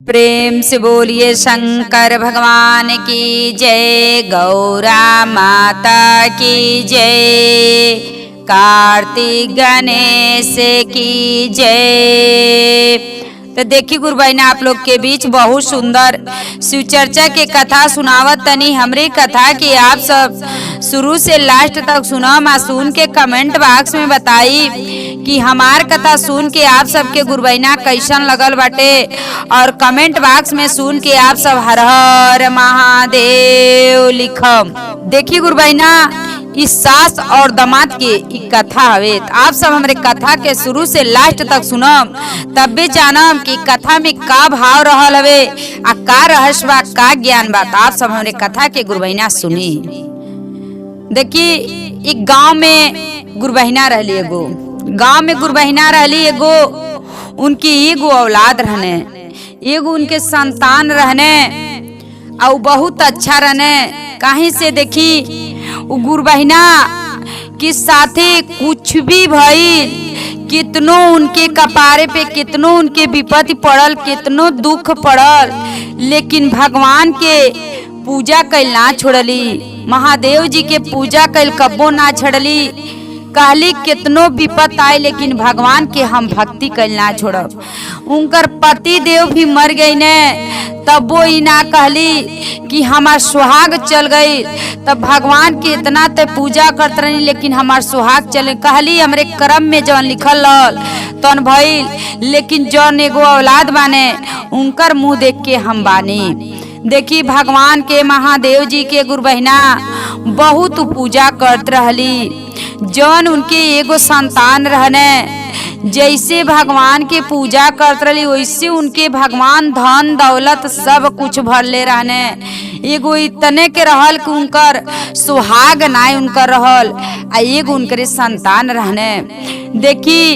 प्रेम से बोलिए शंकर भगवान की जय, गौरा माता की जय, कार्तिक गणेश की जय। तो देखिए गुरु भाई ने आप लोग के बीच बहुत सुंदर शिव चर्चा के कथा सुनावत तनी। हमरी कथा की आप सब शुरू से लास्ट तक सुना मा सुन के कमेंट बॉक्स में बताई कि हमार कथा सुन के आप सबके गुरु भाई ना कैसन लगल बाटे, और कमेंट बॉक्स में सुन के आप सब हर हर महादेव लिखम। देखिए गुरु भाई ना इस सास और दामाद के कथा हवे। आप सब हमारे कथा के शुरू से लास्ट तक सुनम, तब भी जानम कि कथा में का भाव रहल हवे, आ का रहस्य बा, का ज्ञान बा। आप सब हमारे कथा के गुरु बहिना सुनी। देखिए एक गांव में गुरु बहिना रहली, एगो गांव में गुरु बहिना रहली, एगो उनकी एगो औलाद रहने, एगो उनके संतान रहने, और बहुत अच्छा रहने। कहीं से देखी गुरु बहिना के साथे कुछ भी भइल, कितनो उनके कपारे पे कितनो उनके विपत्ति पड़ल, कितनो दुख पड़ल, लेकिन भगवान के पूजा कैल ना छोड़ली, महादेव जी के पूजा कैल कब्बो ना छोड़ली। कहली कितनो विपत आए लेकिन भगवान के हम भक्ति कैल ना छोड़ब। उनकर पति देव भी मर गई ने, तब वो ही ना कहली कि हमार सुहाग चल गई। तब भगवान के इतना ते पूजा करत रही लेकिन हमार सुहाग चल। कहली हमरे कर्म में जौन लिखल रहल तौन भइल, लेकिन जौन एगो औलाद बाने उनकर मुंह देख के हम बानी। देखी भगवान के महादेव जी के गुरु बहिना बहुत पूजा करत रहली। जौन उनके एगो संतान रहने, जैसे भगवान के पूजा करत रही वैसे उनके भगवान धन दौलत सब कुछ भरले रहने। एगो इतने के रहल कि उनकर सुहाग नाय उनकर रहल, आ एगो उनके संतान रहने। देखी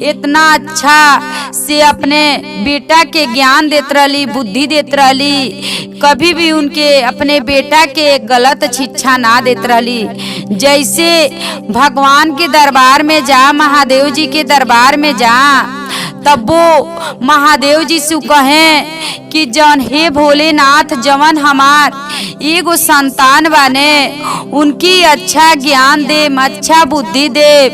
इतना अच्छा से अपने बेटा के ज्ञान देत रहली, बुद्धि देत रहली, कभी भी उनके अपने बेटा के गलत शिक्षा ना देत रहली। जैसे भगवान के दरबार में जा, महादेव जी के दरबार में जा, तब वो महादेव जी से कहें कि जौन हे भोलेनाथ जवन हमार एगो संतान बाने उनकी अच्छा ज्ञान दे, अच्छा बुद्धि दे,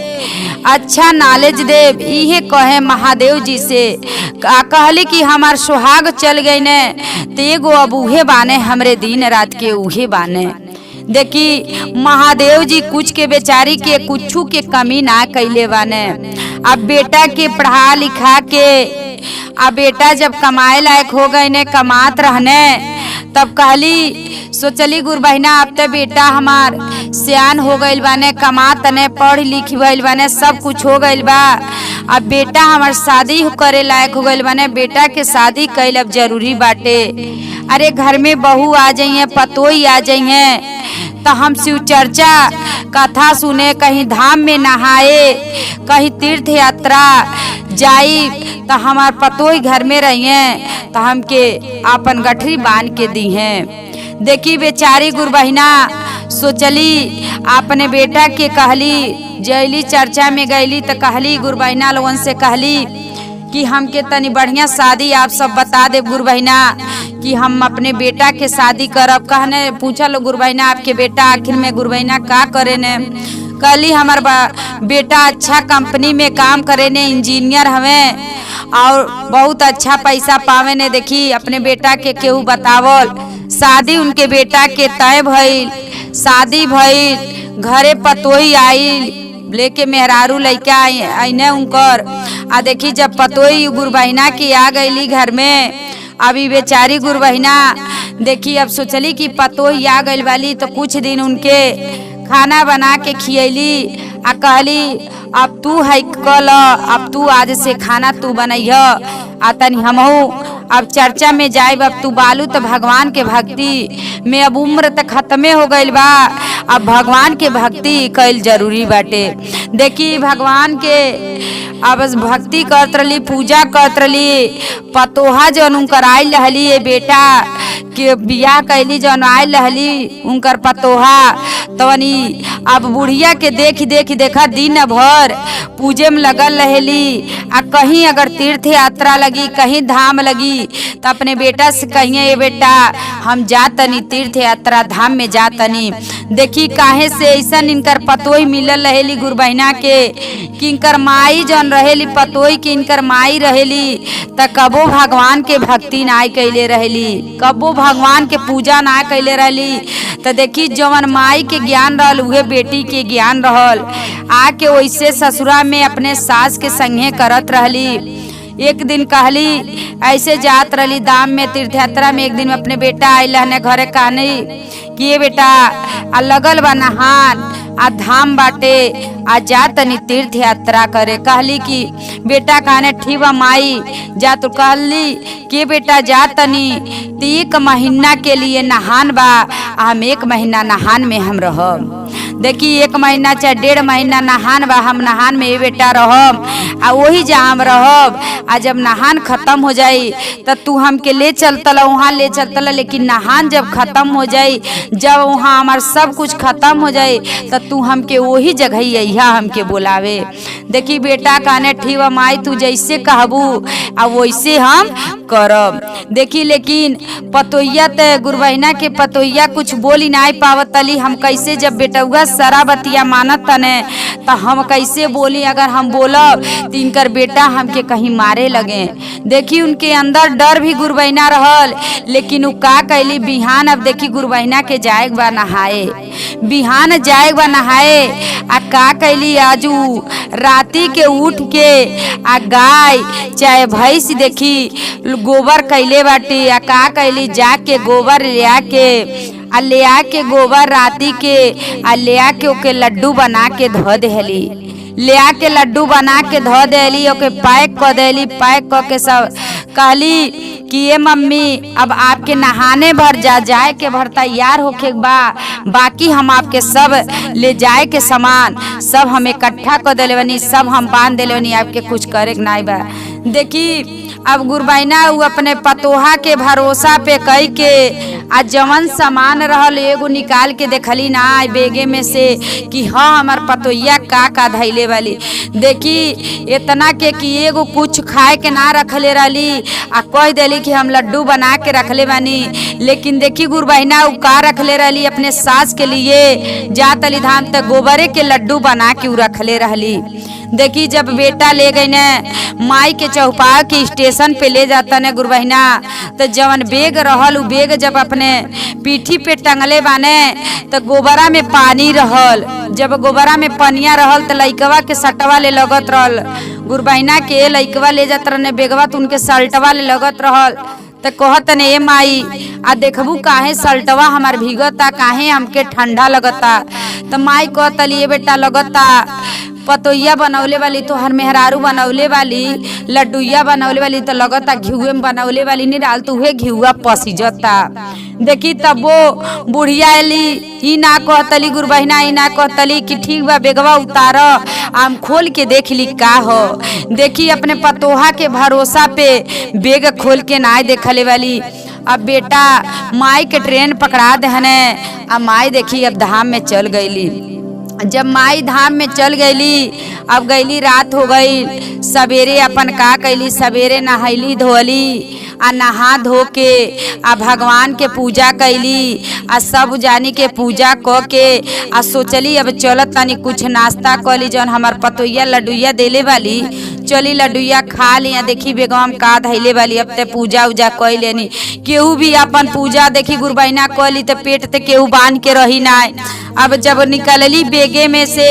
अच्छा नॉलेज दे। इहे कहे महादेव जी से। कहली कि हमार सुहाग चल गई ने, तो एगो अब उहे बाने, हमरे दिन रात के उहे बाने। देखी महादेव जी कुछ के बेचारी के कुछ के कमी ना कैले बाने। अब बेटा के पढ़ा लिखा के अब बेटा जब कमाए लायक हो गए ने, कमात रहने, तब कहली सोचली गुरु बहिना अब तो बेटा हमार सियान हो गइल बाने, कमात ने, पढ़ लिख गइल बाने, सब कुछ हो गइल बा। अब बेटा हमार शादी करे लायक हो गइल बाने, बेटा के शादी कैल अब जरूरी बाटे। अरे घर में बहू आ जाइए, पतोई आ जाइए, तो हम शिव चर्चा कथा सुने, कहीं धाम में नहाए, कहीं तीर्थ यात्रा जाई, तो हमार पतोई घर में रहिए, तो हमके आपन गठरी बांध के दी हैं। देखी बेचारी गुरु बहिना सोचली, अपने बेटा के कहली, जैली चर्चा में गईली तो कहली गुरु बहिना लोगन से कहली कि हमके तनी बढ़िया शादी आप सब बता दे गुरु बहिना, कि हम अपने बेटा के शादी करब। कहने पूछा लो गुरु बहिना आपके बेटा आखिर में गुरु बहिना का करे ने। कहली हमार बेटा अच्छा कंपनी में काम करे ने, इंजीनियर हवे और बहुत अच्छा पैसा पावे ने। देखी अपने बेटा के केहू बतावल, शादी उनके बेटा के तय भइल, शादी भइल, घरे पतोही आइल, लेके मेहरारू लइका आइने उनकर। आ देखी जब पतोही गुरु बहिना की आ गईली घर में, अभी बेचारी गुरु बहिना देखी अब सोचली कि पतोही आ गइल वाली, तो कुछ दिन उनके खाना बना के खियली। आ कहली अब तू है कल, अब तू आज से खाना तू बनैह, आ तनी हमहू अब चर्चा में जाए। अब तू बालू तो भगवान के भक्ति में अब उम्र तक खत्मे हो गइल बा, अब भगवान के भक्ति कैल जरूरी बाटे। देखी भगवान के अब भक्ति करत रही, पूजा करत रही। पतोहा जौन उनकर आइल रहली, ये बेटा के बियाह कैली जौन आयल रहली उनकर पतोहा तवनी अब बुढ़िया के देखा दिन भर पूजे में लगल रहेली। आ कहीं अगर तीर्थ यात्रा लगी कहीं धाम लगी तो अपने बेटा से कहिए ये बेटा हम जातनी तीर्थ यात्रा धाम में जातनी। देखी काहे से ऐसा इनकर पतोही मिलल रहेली गुरु बहिना के कि इनकर माई जौन रहेली पतोही की इनकर माई रहेली त कबो भगवान के भक्ति ना कैले रहेली, कबो भगवान के पूजा ना कैले रहली। तो देखी जवन माई के ज्ञान रहल उहे बेटी के ज्ञान रहल। आके वैसे ससुरा में अपने सास के संगे करत रहली। एक दिन कहली ऐसे जात रहली दाम में तीर्थ यात्रा में, एक दिन अपने बेटा आइल हने घरे कहनी कि ये बेटा आ लगल बा नहान आ धाम बाटे आ जा तनी तीर्थ यात्रा करे। कहली कि बेटा कहने ठीक बा माई जा। तो कहली कि बेटा जा तनी 1 महीना के लिए नहान बा, हम 1 महीना नहान में हम रहब। देखी 1 महीना चाहे 1.5 महीना नहान बा, हम नहान में ये बेटा रहब आ वही जा हम रहब। आ जब नहान खत्म हो जाई तो तू हमके ले चलतला वहाँ ले चलतला, लेकिन नहान जब खत्म हो जाई जब वहाँ हमार सब कुछ खत्म हो जाई तो तू हमके वही जगह अइहा हमके बुलावे। देखी बेटा कहने ठीक बा माई तू जैसे कहबू आ वैसे हम करब। देखी लेकिन पतोहिया त गुरु बहिना के पतोहिया कुछ बोली ना पावत तली। हम कैसे जब बेटउआ सारा बतिया मानत तने तो हम कैसे बोली, अगर हम बोलब तो इनकर बेटा हमके कहीं मारे लगे। देखी उनके अंदर डर भी गुरु बहिना रहल, लेकिन उ का कैली बिहान अब देखी गुरु बहिना के जाए बा नहाए, बिहान जाए बा नहाए आ का कैली आजू राती के उठ के आ गाय चाहे भैंस देखी गोबर कैले बाटी आ का कैली जाके गोबर ले आके गोबर राती के आ ले आके ओके लड्डू बना के धो देली, ले आके लड्डू बना के धो देली, ओके पैक कर देली। पैक कर के सब कहली कि ये मम्मी अब आपके नहाने भर जाए के भर तैयार होके बा, बाकी हम आपके सब ले जाए के सामान सब हम इकट्ठा कर देले बनी, सब हम बांध देले बनी, आपके कुछ करे के नहीं बा। देखी अब गुरु बहिना उ अपने पतोहा के भरोसा पे कई के आ जवन सामान रहल एगो निकाल के देखली ना बेगे में से कि हाँ हमार पतोहिया का धैले वाली। देखी इतना के कि एगो कुछ खाए के ना रखले रहली आ कह देली कि हम लड्डू बना के रखले बानी। लेकिन देखी गुरु बहिना उ का रखले रहली अपने सास के लिए जातली धाम तक गोबरे के लड्डू बना के उ रखले रहली। देखी जब बेटा ले गई ने माई के चौपाल के स्टेशन पे ले जाता ने गुरु बहिना, तो जवन बेग रहल उ बेग जब अपने पीठी पे टंगले बाने तो गोबरा में पानी रहल। जब गोबरा में पनिया रहल तो लइकवा के सटवा ले लगत रहल, गुरु बहिना के लइकवा ले जात रहने बेगवा तो उनके सल्टवा ले लगत रहल। तो कहत ने ए माई आ देखबू काहे सल्टवा हमार भीगता, काहे हमके ठंडा लगता। तो माई कहतली ये बेटा लगता पतोहिया बनौले वाली तो हर मेहरारू बनौले वाली, लड्डूया बनौले वाली तो लगता घिउए में बनौले वाली नहीं डाल तो उहे घिउआ पसीजता। देखी तब वो बुढ़िया अली ई ना कहतली गुरु बहिना ई ना कहतली कि ठीक बा बेगवा उतार आम खोल के देख ली का हो। देखी अपने पतोहा के भरोसा पे बेग खोल के ना देखले वाली। अब बेटा माई के ट्रेन पकड़ा दहने अब माई देखी अब धाम में चल गईली। जब माई धाम में चल गईली अब गईली रात हो गई, सवेरे अपन का कैली सवेरे नहैली धोली आ नहा धो के आ भगवान के पूजा कैली आ सब जानी के पूजा क के आ सोचली अब चलत तनी कुछ नाश्ता कली जौन हमार पतोहिया लड्डूया देले वाली चली लड्डूया खा लिया। देखी बेगम का धैले वाली अब ते पूजा उजा कई लेनी। केहू भी अपन पूजा देखी गुरु बहिना कली तो पेट ते केहू बांध के रही ना। अब जब निकलली बेगे में से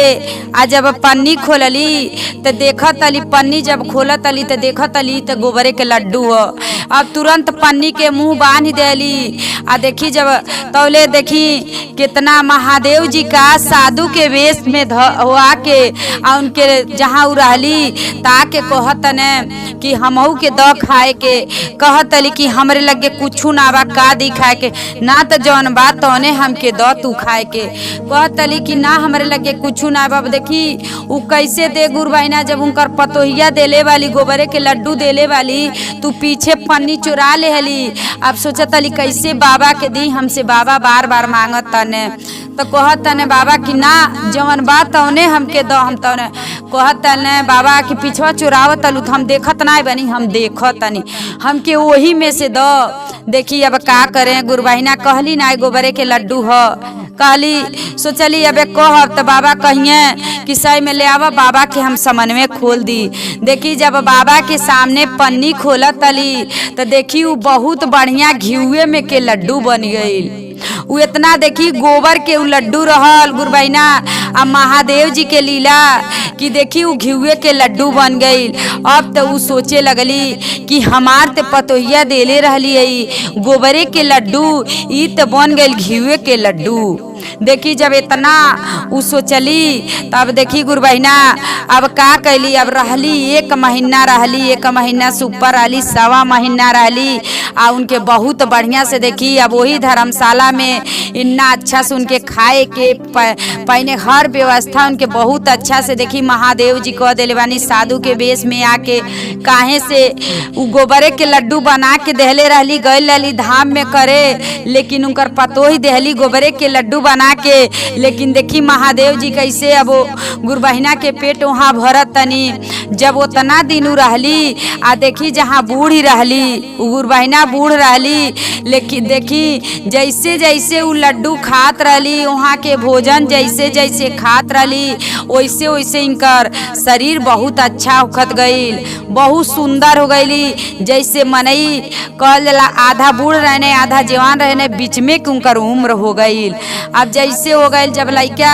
आ जब पन्नी खोलली तो देखत अली, पन्नी जब खोलत अली तो देखत अली तो गोबरे के लड्डू हो। अब तुरंत पन्नी के मुंह बांध देली आ देखी जब तो तौले देखी कितना महादेव जी का साधु के वेश में हुआ के आ उनके जहाँ रहली ताके कहत न कि हमहू के द खाए के, कहतली कि हमरे लगे कुछ ना बा का दी खाए के, ना तो जौन बात तौने हमके द तू खाए के। कहतली कि ना हमरे लगे कुछ ना बा। देखी उ कैसे दे गुरबाइना, जब उनकर पतोहिया देले वाली गोबरे के लड्डू देले वाली तू पीछे पन्नी चुरा ले हली। अब सोचतली कैसे बाबा के दी, हमसे बाबा बार बार मांगत तने, तो कहत तने बाबा कि ना जवन बात तौने हमके दो, हम तौने कहत तने बाबा कि पिछवा चुरावत तलू हम देखत ना बनी, हम देखत तनी हमके वही में से दो। देखी अब का करें, गुरबहिना कहली ना गोबरे के लड्डू ह, कहली सोचली अबे कहब तो बाबा कहिए कि सही में ले आवा, बाबा के हम समन में खोल दी। देखी जब बाबा के सामने पन्नी खोलत तली तो देखी वो बहुत बढ़िया घिउए में के लड्डू बन गई। उ इतना देखी गोबर के उ लड्डू रहल गुरबहिना, अब महादेव जी के लीला कि देखी उ घिउए के लड्डू बन गई। अब तो उ सोचे लगली कि हमार ते पतोहिया देले रहली गोबरे के लड्डू, ई तो बन गई घिउए के लड्डू। देखी जब इतना उ सोचली तब देखी गुरबहिना अब का कैली, अब रहली 1 महीना रहली, 1 महीना से ऊपर रहली, 1.25 महीना रहली। आ उनके बहुत बढ़िया से देखी अब वही धर्मशाला में इतना अच्छा से उनके खाए के पहने हर व्यवस्था उनके बहुत अच्छा से देखी महादेव जी कह दिले बानी साधु के वेश में आके, काहे से उ गोबरे के लड्डू बना के देहले रहली, गई रहली धाम में करे, लेकिन उनकर पतोही देहली गोबरे के लड्डू बना के। लेकिन देखी महादेव जी कैसे अब गुरबहिना के पेट वहाँ भरत तनी, जब उतना दिन रहली आ देखी जहाँ बूढ़ी रहली गुरबहिना बूढ़ रहली, लेकिन देखी जैसे जैसे उ लड्डू खात रहली, वहाँ के भोजन जैसे जैसे खात रहली वैसे वैसे इनकर शरीर बहुत अच्छा होखत गईल, बहुत सुंदर हो गईली। जैसे मनई कहल जाला आधा बूढ़ रहने आधा जवान रहने, बीच में उनकर उम्र हो गईल। अब जैसे हो गईल जब लइका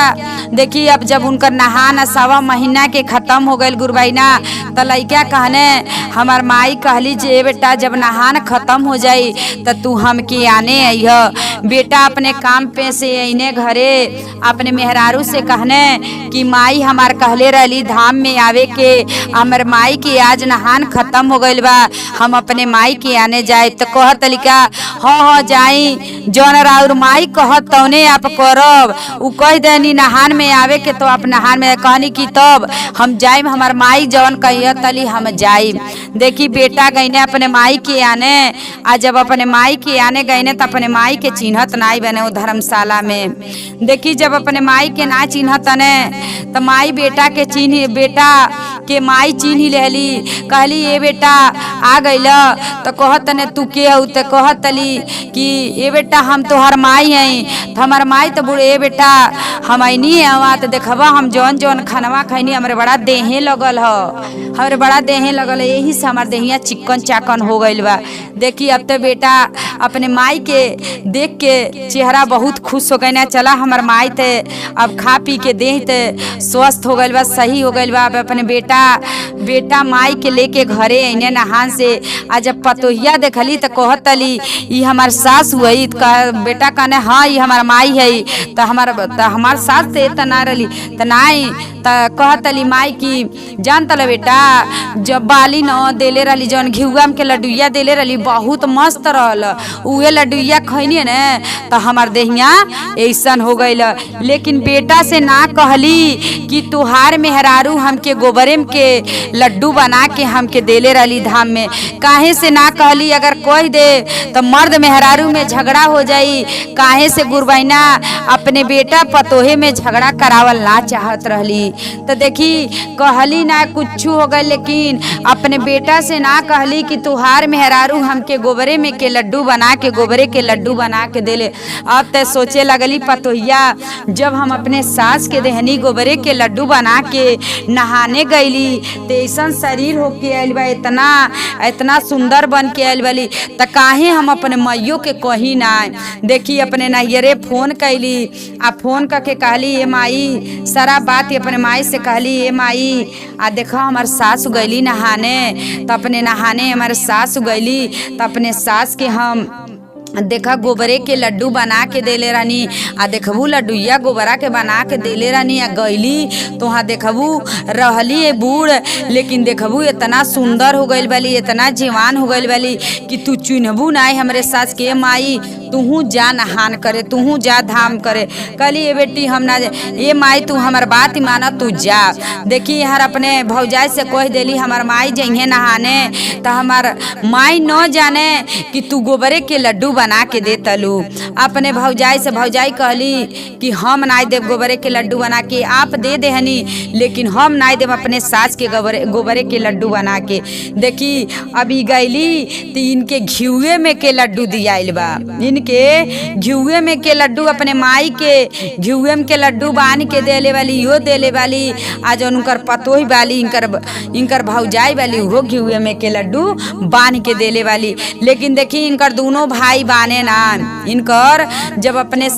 देखी अब जब उनकर नहाना 1.25 महीना के खत्म हो गईल गुरबहिना, तो लइका कहने हमार माई कहली जे बेटा जब नहान खत्म हो जाई तो तू हमके आने अइह। बेटा अपने काम पे से अइने घरे अपने मेहरारू से कहने कि माई हमार कहले रहली धाम में आवे के, हमर माई के आज नहान खत्म हो गईल बा, हम अपने माई के आने जाए। तो कहत लिका हाँ जाई, जौन राउर माई कहत तौने आप करब। उ कह देनी नहान में आवे के तो आप नहान में कहनी कि तब हम जाइम, हमार माई जौन कहिए तली हम जाइम। देखी बेटा गईने अपने माई के आने, आ जब अपने माई के आने गईने तो अपने माई के चिन्हत नाई बने वो धर्मशाला में। देखी जब अपने माई के ना चिन्हत ने तो माई बेटा के चिन्ह, बेटा के माई चिन्ह लेली, कहली ये बेटा आ गईल, तो कहत ने तू के हो, तो कहतली कि ये बेटा हम तोहर माई हैं। तो हमार माई तो बुढ़े ये बेटा हम ऐनी है वहाँ, तो देखबा हम जौन जौन खानवा खैनी हमरे बड़ा देहे लगल ह, हमरे बड़ा देहे लगल है, यही से हमार देहिया चिकन चाकन हो गईल बा। देखी अब तो बेटा अपने माई के देख के चेहरा बहुत खुश हो गई ना, चला हमार माई ते अब खा पी के देह ते स्वस्थ हो गईल बा, सही हो गईल बा। अब अपने बेटा माई के लेके घरे अइने नहान से। आज जब पतोहिया देखली तो कहतली ई हमार सास हुई, बेटा कहने हाँ ये हमार माई है। तो हमार सास से तना रही तो नाई, तो कहतली माई की जान तल बेटा जब बाली न देले रही जौन घिउआ के लड्डुइया देले रही बहुत मस्त रहल, उहे लड्डुइया खैनी ने तो हमार देहिया ऐसन हो गईल। लेकिन बेटा से ना कहली कि तुहार मेहरारू हमके गोबरे के लड्डू बना के हमके देले रही धाम में, काहे से ना कहली? अगर कह दे तो मर्द मेहरारू में झगड़ा हो जाई, काहे से गुरबहिना अपने बेटा पतोहे में झगड़ा करावल ना चाहत रहली। तो देखी कहली ना कुछ हो गए, लेकिन अपने बेटा से ना कहली कि तुहार मेहरारू हमके गोबरे में के लड्डू बना के गोबरे के लड्डू बना के देले। अब तो सोचे लगली पतोहिया जब हम अपने सास के देहनी गोबरे के लड्डू बना के नहाने गईली तो ऐसा शरीर हो के आयल बा, इतना सुंदर बन के आयल वाली, तो काहे हम अपने मैयों के कही ना। देखी अपने नैहरे फोन कैली, आ फोन करके कहली ये माई सारा बात अपने माई से कहली ये माई आ देखो हमार सास गईली नहाने, तो अपने नहाने हमारे सास गईली तो अपने सास के हम देखा गोबरे के लड्डू बना के देले रहनी आ देखबू लड्डूया गोबरा के बना के देले रहनी आ गईली तो वहाँ देखबू रहली ए बूढ़, लेकिन देखबू इतना सुंदर हो गई वाली, इतना जवान हो गई वाली कि तू चिन्हबू नहीं हमरे सास के माई, तूहू जा नहान करे, तूहू जा धाम करे। कहली ये बेटी हम ना ये माई तू हमार बात माना, तू जा। देखी यार अपने भौजाई से कह देली हमार माई जइहे नहाने, तो हमार माई न जाने कि तू गोबरे के लड्डू बना के दे तलू। अपने भौजाई से भौजाई कहली कि हम नाई देव गोबरे के लड्डू बना के, आप दे देहनी लेकिन हम नाई देव अपने सास के गोबरे के लड्डू बना के। देखी अभी गईली तो इनके घिउए में के लड्डू दियाइल बा, इनके घिउए में के लड्डू अपने माई के घिउए में के लड्डू बान के देले वाली, यो देले वाली आज उनकर पतोही वाली इनकर भौजाई वाली वो घिउए में के लड्डू बान के देले वाली। लेकिन देखी इनकर दोनों भाई बाने ना, इनकर जब अपने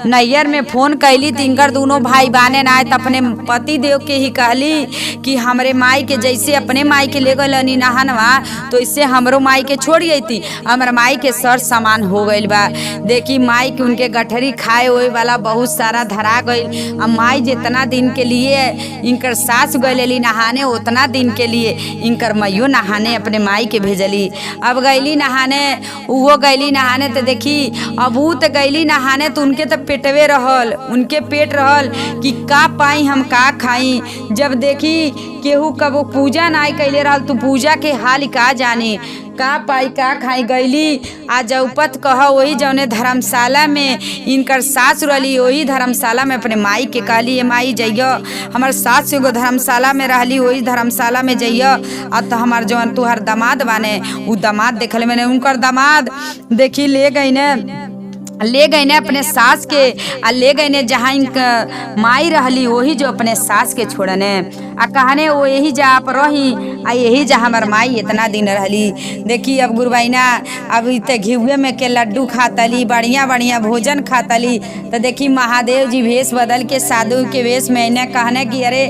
नैयर में फोन कैली तो इनकर दोनों भाई बाने ना, तो अपने पति देव के ही कहली कि हमरे माई के जैसे अपने माई के ले गई नहानवा तो इससे हमरो माई के छोड़ गई थी, हमारे माई के सर सामान हो गई बा। देखी माई के उनके गठरी खाए होए वाला बहुत सारा धरा गई। अब माई जितना दिन के लिए इनकर सास गईली नहाने उतना दिन के लिए इनकर मैयो नहाने अपने माई के भेजली। अब गईली नहाने वो गईली नहाने तो देखी अब वो तो गईली नहाने तो उनके तो पेटवे रहल, उनके पेट रहल कि का पाई हम का खाई। जब देखी केहू कबो पूजा नाई कैले रहल तो पूजा के हाल का जाने, का पाई का खाई। गईली आ जौपत कह वही जौने धर्मशाला में इनकर सास रहली वही धर्मशाला में अपने माई के कहली, ये माई जइयो हमार सास एगो धर्मशाला में रहली वही धर्मशाला में जइयो। आ तो हमार जौन तुहार दामाद बाने उ दामाद देखले मैंने उनकर दामाद देखी ले गई ने अपने सास के आ ले गई ने जहाँ इनका माई रहली वही जो अपने सास के छोड़ने आ कहने वो यही जा आप रही आ यही जा हमार माई इतना दिन रहली। देखी अब गुरबाइना अब इतने घिउए में के लड्डू खातली, बढ़िया बढ़िया भोजन खातली। तो देखी महादेव जी वेश बदल के साधु के वेश में इन्हें कहने कि अरे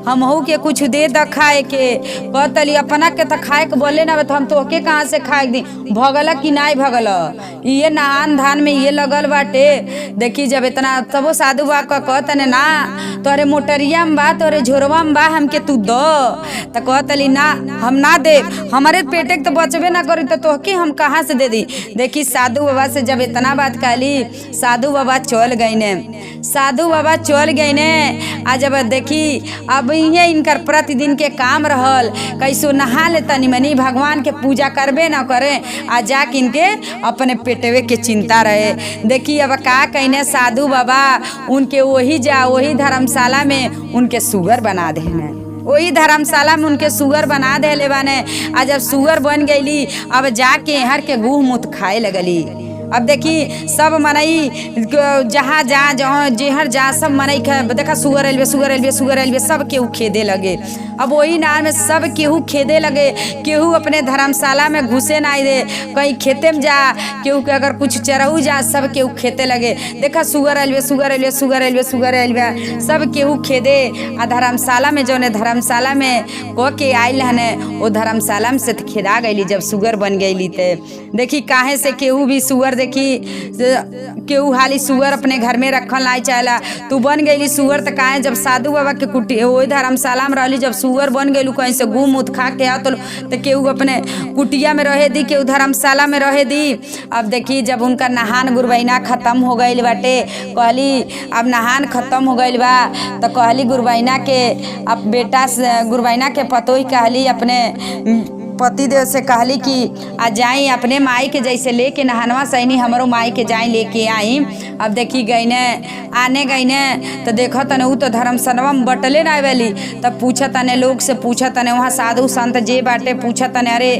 हमहू के कुछ दे द खाए के। कहतली अपना के तो खाए के बोले ना तो हम तोहके कहाँ से खाए दी, भगल कि नहीं भगल, ये नहान धान में ये लगल बाटे। देखी जब इतना तबो साधु बा कहतने ना तोरे मोटरिया में बा तोरे झोरवा में बा हमके तू दो। तो कहतली ना हम ना दे, हमारे पेटे तो बचबे ना करी तो तोहके हम कहाँ से दे दी। देखी साधु बाबा से जब इतना बात कहली साधु बाबा चल गई ने, साधु बाबा चल गई ने। आ जब देखी अब ये इनकर प्रतिदिन के काम रहल कैसो नहा ले तनी मनी भगवान के पूजा करबे ना करे आ जाके इनके अपने पेटवे के चिंता रहे। देखी अब का कहने साधु बाबा उनके वही धर्मशाला में उनके सुगर बना देने, वही धर्मशाला में उनके सुगर बना देले बाने। आ जब सुगर बन गईली अब जाके हर के गुह मुत खाए लगली। अब देखी सब मनई जहाँ जहाँ जेहर जा सब मनई देखा सुगर एलबे सब केहू खेदे लगे। अब वही नार में सब केहू खेदे लगे, केहू अपने धर्मशाला में घुसे ना दे, कहीं खेते में जा केहू के अगर कुछ चरहू जा सब केहू खेते लगे। देखा सुगर एलबे सब केहू खेदे। आ धर्मशाला में जौने धर्मशाला में कह के आयल हने वो धर्मशाला में से खेदा गईली जब सुगर बन गईली। ते देखी काहे से केहू भी सुगर देखी केहू हाली सुगर अपने घर में रखल नहीं चाहला, तू बन गईली सुगर तो काहे जब साधु बाबा के कुटी वही धर्मशाला में रहली जब सुगर बन गईलू कहीं से गुम उत खा के तो केहू अपने कुटिया में रहे दी, केहू धर्मशाला में रहे दी। अब देखी जब उनका नहान गुरबैना खत्म हो गई बाटे, कहली अब नहान खत्म हो गई बा तो कहली गुरबैना के अब बेटा गुरबैना के पतोही कहली अपने पति देव से कहली कि आ जाई अपने माई के जैसे लेके नहानवा सैनी हमरो माई के जाई लेके आई। अब देखी गई ने आने गई ने तो देखो तने उ तो धर्मसनवा में बटले ना वाली। तब पूछा तने लोग से पूछा तने वहाँ साधु संत जे बाटे पूछा तने अरे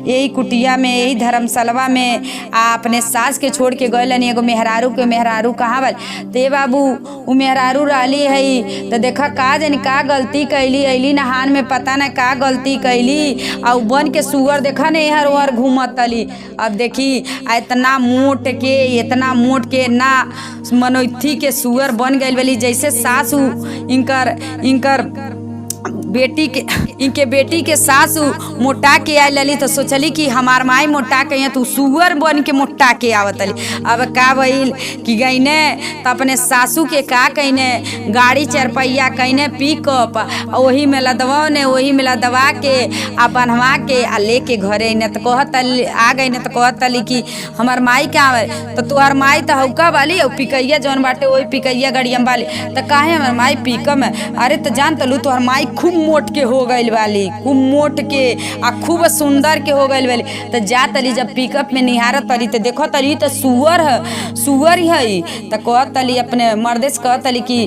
यही कुटिया में यही धर्मसलवा में आ अपने सास के छोड़ के गए एगो मेहरारू कहाँ बल ते बाबू उ मेहरारू रहली है। तो देखा का जानी का गलती कैली अली नहान में पता न का गलती कैली आ बन के सुगर देखा नहीं हर ओहर घूमत तली। अब देखी इतना मोट के ना मनोथी के सुगर बन गई वाली जैसे सासू इनकर बेटी के इनके बेटी के सासू मोटा के आए लली तो सोचली कि हमार माई मोटा के यहाँ तू सुअर बन के मोटा के आवतली। अब का भइल कि गईने तो अपने सासू के का कहीने गाड़ी चरपैया कहीने पिकअप वही में लदवने वही में लदवा के आ बनवा के आ लेके घरे न तो कहतली आ गई न तो कहतली कि हमार माई का आवे तो तुहार माई तो हौका वाली और पिकैया जौन बाटे वही पिकैया गड़ियम वाली तो काहे हमार माई पिकअप में। अरे तो जान तलू तुहार माई खूब मोट के हो गई वाली, खूब मोट के आ खूब सुंदर के हो गई वाली। तो जा तली जब पिकअप में निहारत तली तो देखो तली तो सुअर है, सुअर है। तो कहतली अपने मर्दे से कहतली कि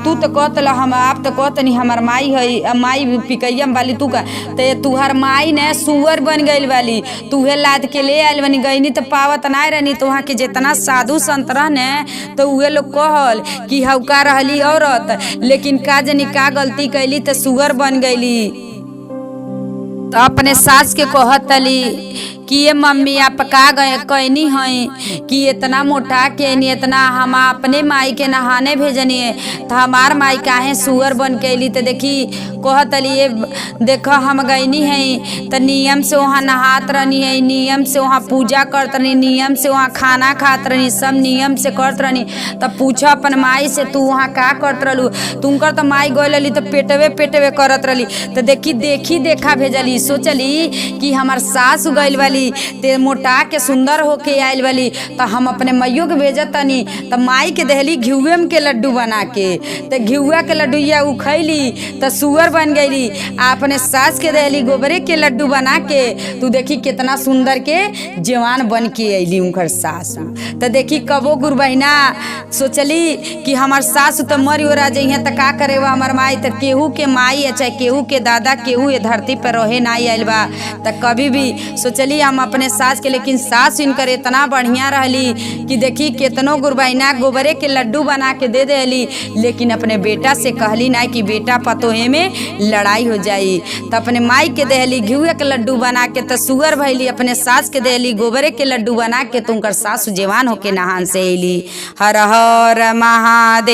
तू तो कहतल हम आप तो कहतनी हमार माई है, माई पिकैया वाली तू का तो तुहार माई ने सुअर बन गई वाली, तूहे लाद के ले आयल बनी गईनी तो पावत ना रहनी। तो वहाँ के जितना साधु संत रहने तो उहे लोग कहल कि हौका रहली औरत, लेकिन का जनी का गलती कैली तो सुअर बन गईली। तो अपने सास के कहतली कि ये मम्मी आप का गए कहनी हैं कि इतना मोटा के नहीं इतना हम अपने माई के नहाने भेजनी है तो हमार माई काहे सुअर बन के अली। तो देखी कहतली ये देखो हम गईनी है तो नियम से वहाँ नहात रहनी है, नियम से वहाँ पूजा करत रहनी, नियम से वहाँ खाना खात रहनी, सब नियम से करत रहनी। तब पूछो अपन माई से तू वहाँ का करत रहलू, तुमकर तो माई गई तो पेटवे पेटवे करत रहली। तो देखी देखा भेजली, सोचली कि हमार सास गइल वाली ते मोटा के सुंदर होके आयल वाली तो हम अपने मैयो के भेजत तनी। तो माई के दहली घिउए के लड्डू बना के तो घिउआ के लड्डूया उ खैली तो सुअर बन गईली। अपने सास के दहली गोबरे के लड्डू बना के तू देखी कितना सुंदर के जवान बन के अली उनकर सास। तो देखी कबो गुरु बहिना सोचली कि हमार सास तो मरी ओरा जइहे तो का करे वो हमार माई तो केहू के माई है चाहे केहू के दादा केहू ये धरती पर रहे ना आयल बा। तो कभी भी सोचली हम अपने सास के, लेकिन सास इनकर इतना बढ़िया रहली कि देखी कितनो गुरबैना गोबरे के लड्डू बना के दे देली, लेकिन अपने बेटा से कहली ना कि बेटा पतोहे में लड़ाई हो जाई। तो अपने माई के देहली घिउए के लड्डू बना के तो सुअर भैली, अपने सास के देहली गोबरे के लड्डू बना के तो उनकर सास जवान होके नहान से अली। हर हर महादेव।